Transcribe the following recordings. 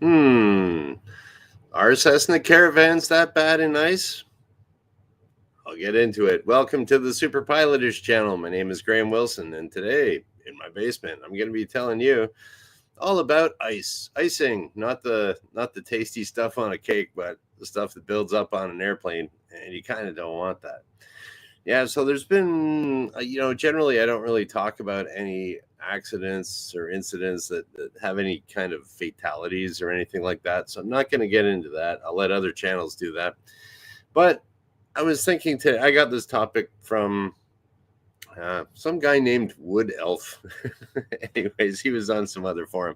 Hmm. Are Cessna Caravans that bad and nice? I'll get into it. Welcome to the Superpilotish channel. My name is Graham Wilson, and today in my basement, I'm going to be telling you all about icing, not the tasty stuff on a cake, but the stuff that builds up on an airplane, and you kind of don't want that. Yeah, so there's been, generally I don't really talk about any accidents or incidents that have any kind of fatalities or anything like that. So I'm not going to get into that. I'll let other channels do that. But I was thinking today, I got this topic from some guy named Wood Elf. Anyways, he was on some other forum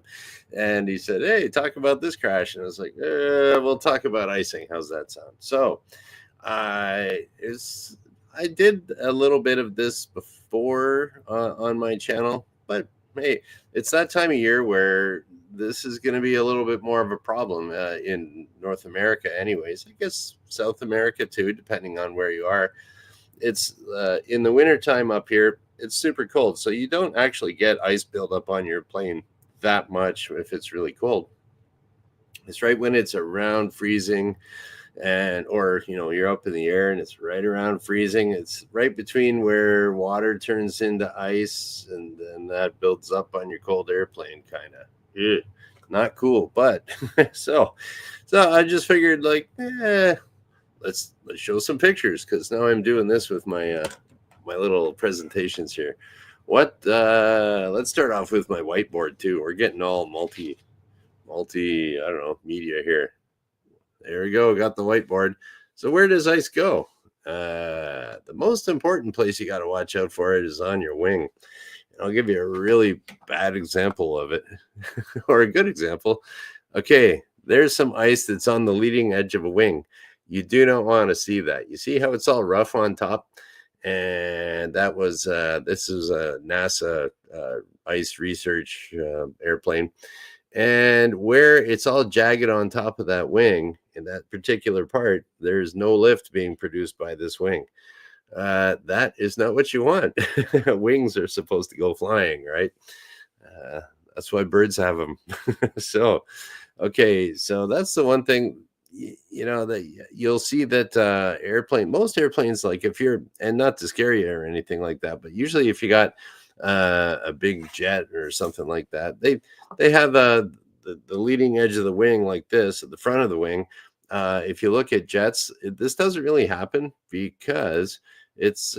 and he said, "Hey, talk about this crash." And I was like, we'll talk about icing. How's that sound? So, is I did a little bit of this before on my channel, but hey, it's that time of year where this is going to be a little bit more of a problem in North America, anyways. I guess South America too, depending on where you are. It's in the wintertime up here, it's super cold, so you don't actually get ice buildup on your plane that much if it's really cold. It's right when it's around freezing and or you're up in the air and it's right around freezing. It's right between where water turns into ice and then that builds up on your cold airplane, kind of not cool. But so I just figured, like, let's show some pictures, because now I'm doing this with my my little presentations here. Let's start off with my whiteboard too. We're getting all multi I don't know, media here. There we go. Got the whiteboard. So where does ice go? The most important place you got to watch out for it is on your wing. And I'll give you a really bad example of it, or a good example. Okay, there's some ice that's on the leading edge of a wing. You do not want to see that. You see how it's all rough on top? And that was this is a NASA ice research airplane. And where it's all jagged on top of that wing, in that particular part, there's no lift being produced by this wing. That is not what you want. Wings are supposed to go flying, right? Uh, that's why birds have them. So, okay, so that's the one thing, that you'll see that most airplanes, like, if you're, and not to scare you or anything like that, but usually if you got a big jet or something like that, they have the leading edge of the wing like this at the front of the wing. If you look at jets, this doesn't really happen because it's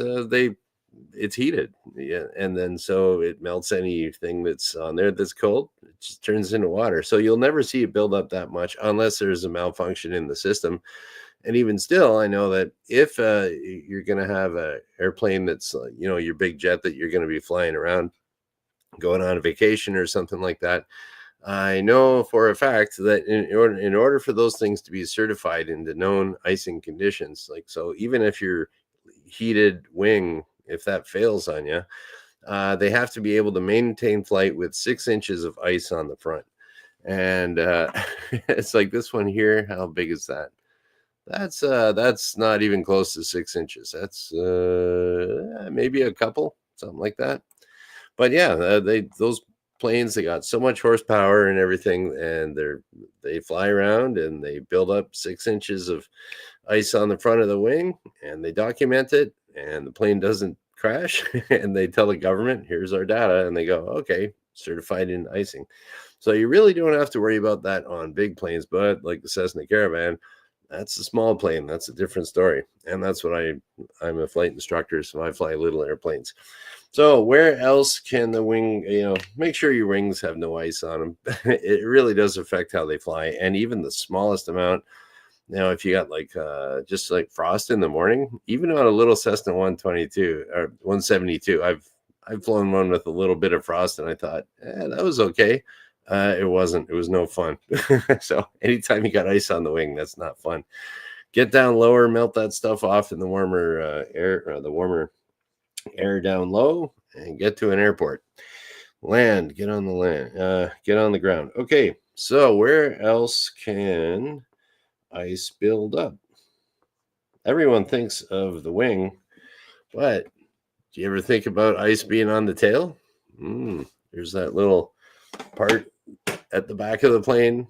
heated, yeah, and then so it melts anything that's on there that's cold. It just turns into water, so you'll never see it build up that much unless there's a malfunction in the system. And even still, I know that if you're going to have a airplane that's your big jet that you're going to be flying around, going on a vacation or something like that, I know for a fact that in order for those things to be certified into known icing conditions, like, so even if your heated wing, if that fails on you, they have to be able to maintain flight with 6 inches of ice on the front. And it's like this one here. How big is that? That's not even close to 6 inches. That's maybe a couple, something like that. But yeah, those planes, they got so much horsepower and everything, and they fly around and they build up 6 inches of ice on the front of the wing, and they document it, and the plane doesn't crash. And they tell the government, "Here's our data," and they go, "Okay, certified in icing." So you really don't have to worry about that on big planes, but like the Cessna Caravan, that's a small plane. That's a different story. And that's what I'm a flight instructor, so I fly little airplanes. So where else can the wing, make sure your wings have no ice on them. It really does affect how they fly. And even the smallest amount, if you got like just like frost in the morning, even on a little Cessna 122 or 172, I've flown one with a little bit of frost, and I thought, that was okay. It wasn't. It was no fun. So anytime you got ice on the wing, that's not fun. Get down lower, melt that stuff off in the warmer the warmer air down low, and get to an airport. Land, get on the land, get on the ground. Okay, so where else can ice build up? Everyone thinks of the wing, but do you ever think about ice being on the tail? There's that little part at the back of the plane.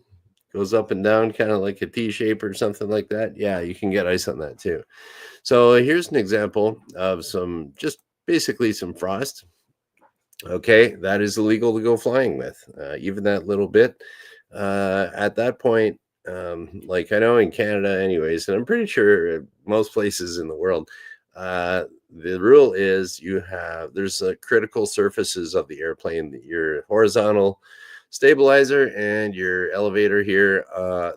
goes up and down, kind of like a T shape or something like that. Yeah, you can get ice on that too. So here's an example of some just basically some frost. Okay, that is illegal to go flying with, even that little bit. At that point, like I know in Canada, anyways, and I'm pretty sure most places in the world, the rule is there's critical surfaces of the airplane, your horizontal stabilizer and your elevator here.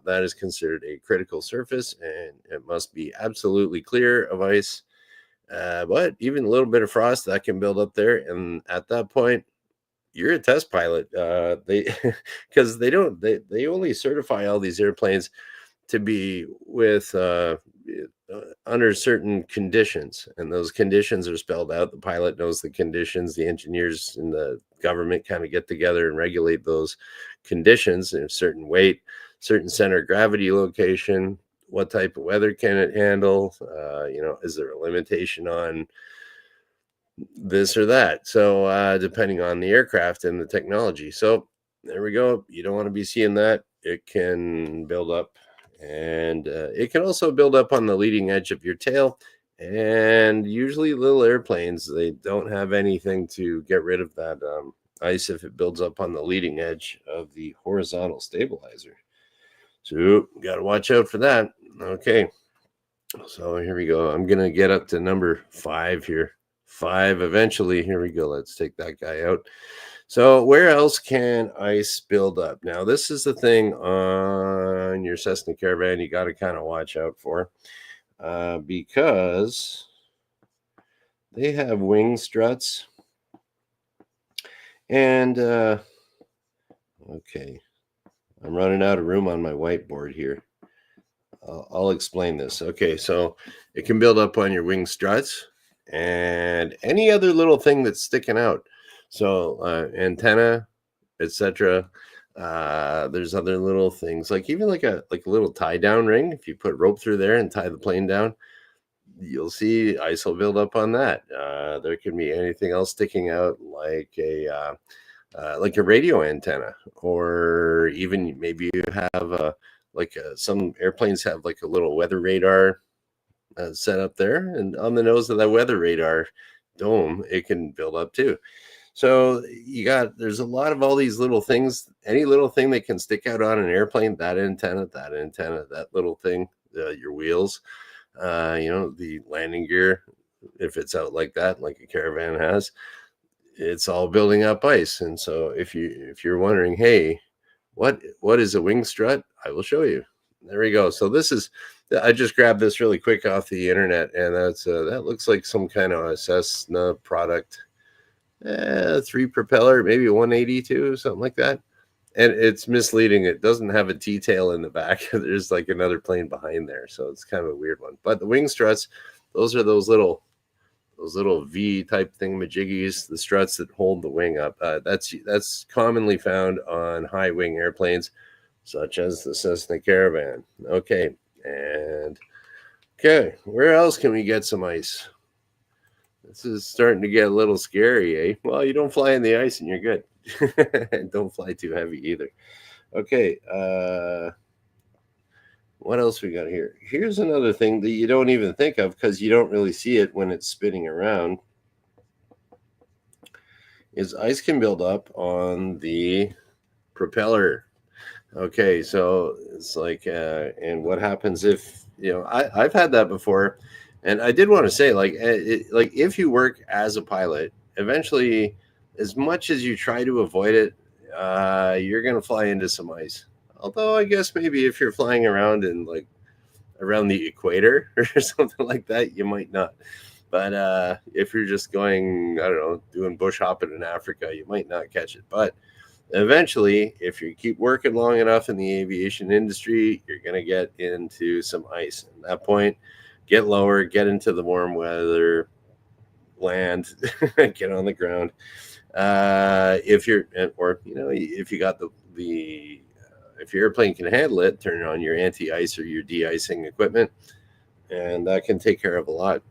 That is considered a critical surface, and it must be absolutely clear of ice, but even a little bit of frost that can build up there, and at that point, you're a test pilot. They because they only certify all these airplanes to be with under certain conditions, and those conditions are spelled out. The pilot knows the conditions. The engineers and the government kind of get together and regulate those conditions. A certain weight, certain center of gravity location. What type of weather can it handle? Is there a limitation on this or that? So depending on the aircraft and the technology. So there we go. You don't want to be seeing that. It can build up, and it can also build up on the leading edge of your tail. And usually little airplanes, they don't have anything to get rid of that ice if it builds up on the leading edge of the horizontal stabilizer. So got to watch out for that. Okay, so here we go. I'm gonna get up to number 5 here. 5 eventually. Here we go. Let's take that guy out. So where else can ice build up? Now, this is the thing on your Cessna Caravan you got to kind of watch out for, because they have wing struts. And okay, I'm running out of room on my whiteboard here. I'll explain this. Okay, so it can build up on your wing struts and any other little thing that's sticking out. So antenna, etc. There's other little things like even like a little tie down ring. If you put rope through there and tie the plane down, you'll see ice will build up on that. There can be anything else sticking out like a radio antenna, or even maybe you have some airplanes have like a little weather radar set up there, and on the nose of that weather radar dome, it can build up too. So there's a lot of all these little things. Any little thing that can stick out on an airplane, that antenna, that little thing, your wheels, the landing gear, if it's out like that, like a Caravan has, it's all building up ice. And so if you're wondering, hey, what is a wing strut? I will show you. There we go. So I just grabbed this really quick off the internet, and that looks like some kind of a Cessna product. 3 propeller, maybe 182, something like that. And it's misleading. It doesn't have a T-tail in the back. There's like another plane behind there. So it's kind of a weird one. But the wing struts, those are those little V type thingamajiggies, the struts that hold the wing up. That's commonly found on high wing airplanes, such as the Cessna Caravan. Okay, where else can we get some ice? This is starting to get a little scary, eh? Well, you don't fly in the ice and you're good. And don't fly too heavy either. Okay, what else we got here? Here's another thing that you don't even think of because you don't really see it when it's spinning around. Is ice can build up on the propeller. Okay, so it's like, and what happens if I've had that before, and I did want to say, like if you work as a pilot, eventually, as much as you try to avoid it, you're gonna fly into some ice. Although I guess maybe if you're flying around around the equator or something like that, you might not. But if you're just going, I don't know, doing bush hopping in Africa, you might not catch it. But eventually, if you keep working long enough in the aviation industry, you're going to get into some ice. At that point, get lower, get into the warm weather, land, get on the ground. If you got if your airplane can handle it, turn on your anti-ice or your de-icing equipment, and that can take care of a lot.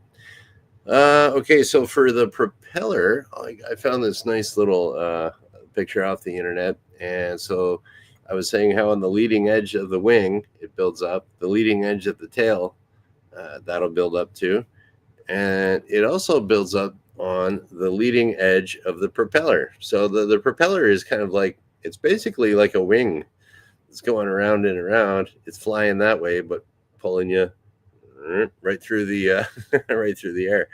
Okay, so for the propeller, I found this nice little picture off the internet, and so I was saying how on the leading edge of the wing it builds up, the leading edge of the tail, that'll build up too, and it also builds up on the leading edge of the propeller. So the propeller is kind of like, it's basically like a wing. It's going around and around. It's flying that way, but pulling you right through the right through the air.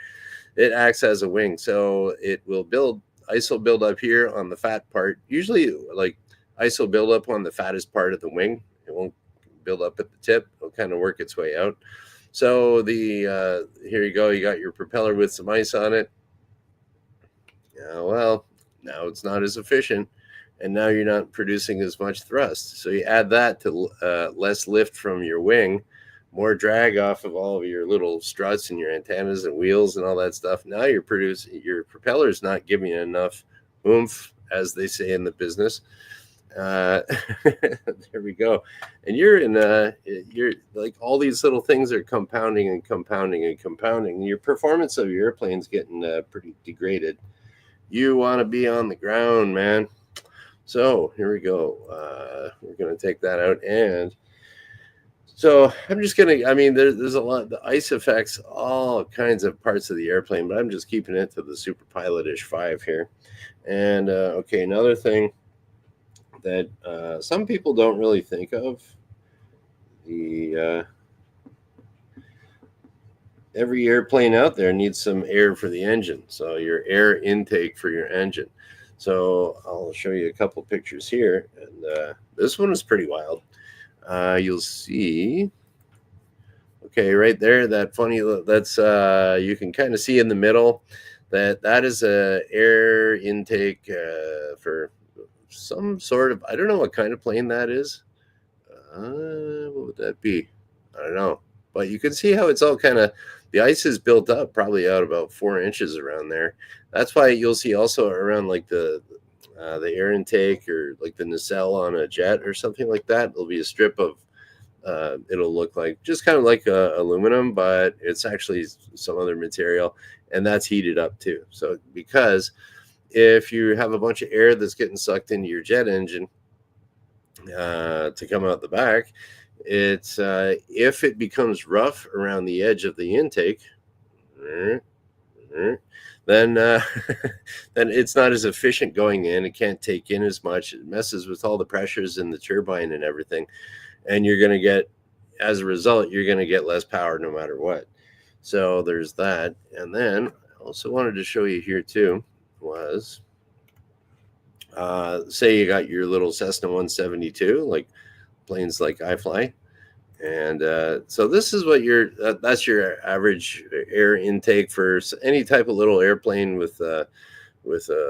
It acts as a wing, so it will build ice will build up here on the fat part. Usually, like ice will build up on the fattest part of the wing. It won't build up at the tip. It'll kind of work its way out. So the here you go. You got your propeller with some ice on it. Yeah, well, now it's not as efficient, and now you're not producing as much thrust. So you add that to less lift from your wing, more drag off of all of your little struts and your antennas and wheels and all that stuff. Now you're producing, your propeller's not giving you enough oomph, as they say in the business. There we go. And you're like, all these little things are compounding and compounding and compounding. Your performance of your airplane's getting pretty degraded. You want to be on the ground, man. So here we go. We're going to take that out. And so I'm just going to, I mean, there's a lot, the ice affects all kinds of parts of the airplane, but I'm just keeping it to the superpilotish 5 here. And okay, another thing that some people don't really think of, the every airplane out there needs some air for the engine. So your air intake for your engine. So I'll show you a couple pictures here. And this one is pretty wild. You'll see, okay, right there, that funny, that's you can kind of see in the middle that is a air intake for some sort of, I don't know what kind of plane that is. What would that be? I don't know. But you can see how it's all kind of, the ice is built up probably out about 4 inches around there. That's why you'll see also around like the air intake, or like the nacelle on a jet or something like that. There'll be a strip of, it'll look like just kind of like aluminum, but it's actually some other material, and that's heated up too. So because if you have a bunch of air that's getting sucked into your jet engine to come out the back, it's if it becomes rough around the edge of the intake, then then it's not as efficient going in. It can't take in as much. It messes with all the pressures in the turbine and everything, and you're going to get, as a result, you're going to get less power no matter what. So there's that. And then I also wanted to show you here too was, say you got your little Cessna 172, like planes like I fly. And so this is what that's your average air intake for any type of little airplane with a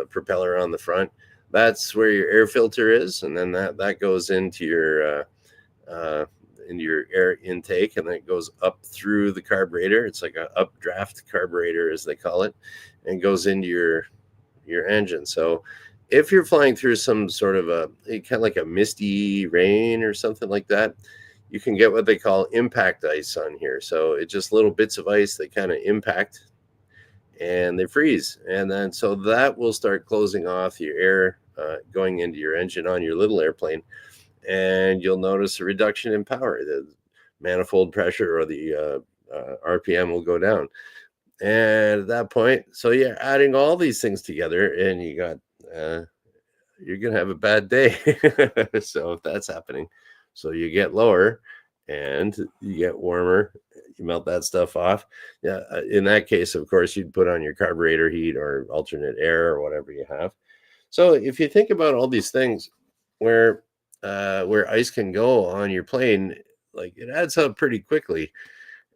propeller on the front. That's where your air filter is, and then that goes into your air intake, and then it goes up through the carburetor. It's like a updraft carburetor, as they call it, and goes into your engine. So if you're flying through some sort of a kind of like a misty rain or something like that, you can get what they call impact ice on here. So it's just little bits of ice that kind of impact and they freeze. And then so that will start closing off your air going into your engine on your little airplane. And you'll notice a reduction in power. The manifold pressure or the RPM will go down. And at that point, so you're adding all these things together, and you got you're gonna have a bad day. So if that's happening, so you get lower and you get warmer, you melt that stuff off. Yeah, in that case, of course, you'd put on your carburetor heat or alternate air or whatever you have. So if you think about all these things, where ice can go on your plane, like it adds up pretty quickly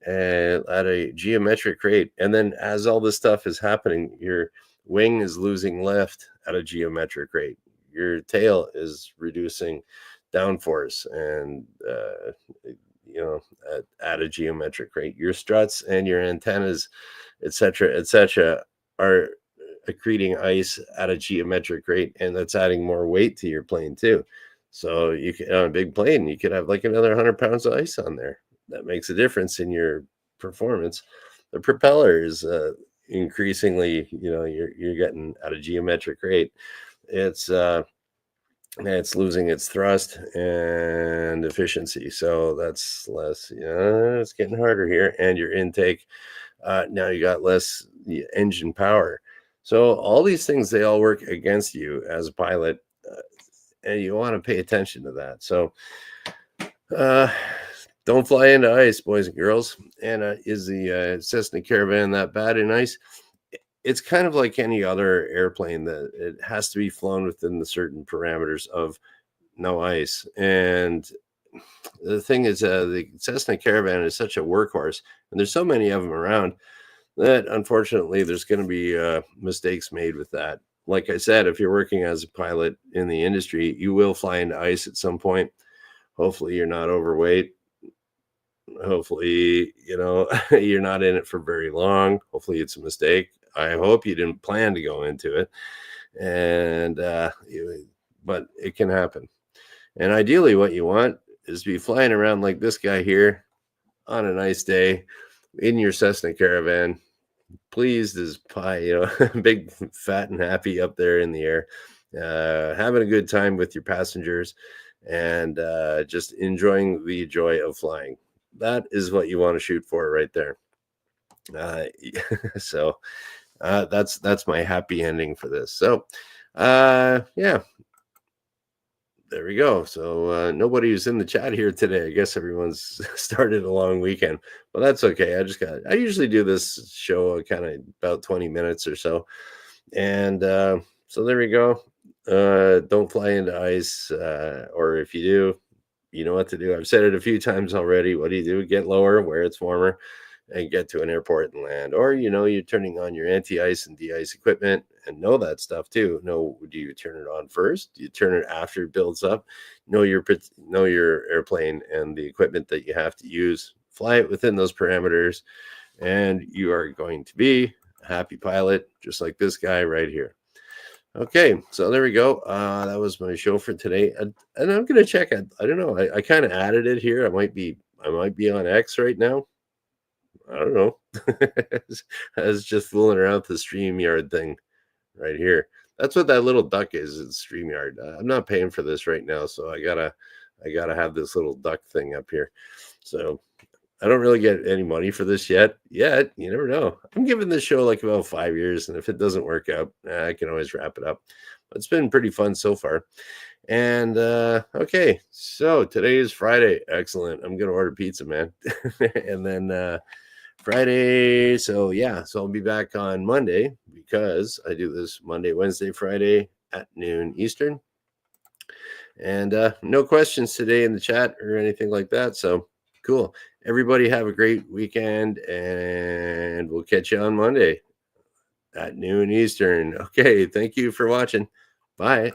and at a geometric rate. And then as all this stuff is happening, your wing is losing lift at a geometric rate. Your tail is reducing downforce and at a geometric rate. Your struts and your antennas, etc., are accreting ice at a geometric rate, and that's adding more weight to your plane too. So you can, on a big plane, you could have like another 100 pounds of ice on there. That makes a difference in your performance. The propeller is increasingly, you're getting at a geometric rate. It's it's losing its thrust and efficiency. So that's less, it's getting harder here. And your intake, now you got less engine power. So all these things, they all work against you as a pilot, and you want to pay attention to that. So uh, don't fly into ice, boys and girls. And is the Cessna Caravan that bad in ice? It's kind of like any other airplane, that it has to be flown within the certain parameters of no ice. And the thing is, the Cessna Caravan is such a workhorse, and there's so many of them around, that unfortunately there's going to be mistakes made with that. Like I said, if you're working as a pilot in the industry, you will fly into ice at some point. Hopefully, you're not overweight. Hopefully, you're not in it for very long. Hopefully, it's a mistake. I hope you didn't plan to go into it, and but it can happen. And ideally, what you want is to be flying around like this guy here on a nice day in your Cessna Caravan, pleased as pie, big, fat, and happy up there in the air, having a good time with your passengers, and just enjoying the joy of flying. That is what you want to shoot for right there. Uh, so that's my happy ending for this. So yeah, there we go. So nobody was in the chat here today. I guess everyone's started a long weekend, but that's okay. I usually do this show kind of about 20 minutes or so. And so there we go. Don't fly into ice, or if you do, you know what to do. I've said it a few times already. What do? Get lower where it's warmer and get to an airport and land. Or, you're turning on your anti-ice and de-ice equipment, and know that stuff too. Do you turn it on first? Do you turn it after it builds up? Know your airplane and the equipment that you have to use. Fly it within those parameters, and you are going to be a happy pilot, just like this guy right here. Okay, so there we go. That was my show for today, and I'm gonna check. I don't know. I kind of added it here. I might be on X right now. I don't know. I was just fooling around with the StreamYard thing right here. That's what that little duck is. It's StreamYard. I'm not paying for this right now, so I gotta have this little duck thing up here. So I don't really get any money for this yet. Yet, you never know. I'm giving this show like about 5 years, and if it doesn't work out, I can always wrap it up. But it's been pretty fun so far. And okay, so today is Friday. Excellent. I'm gonna order pizza, man. And then Friday. So yeah, so I'll be back on Monday, because I do this Monday, Wednesday, Friday at noon Eastern. And no questions today in the chat or anything like that. So cool. Everybody have a great weekend, and we'll catch you on Monday at noon Eastern. Okay, thank you for watching. Bye.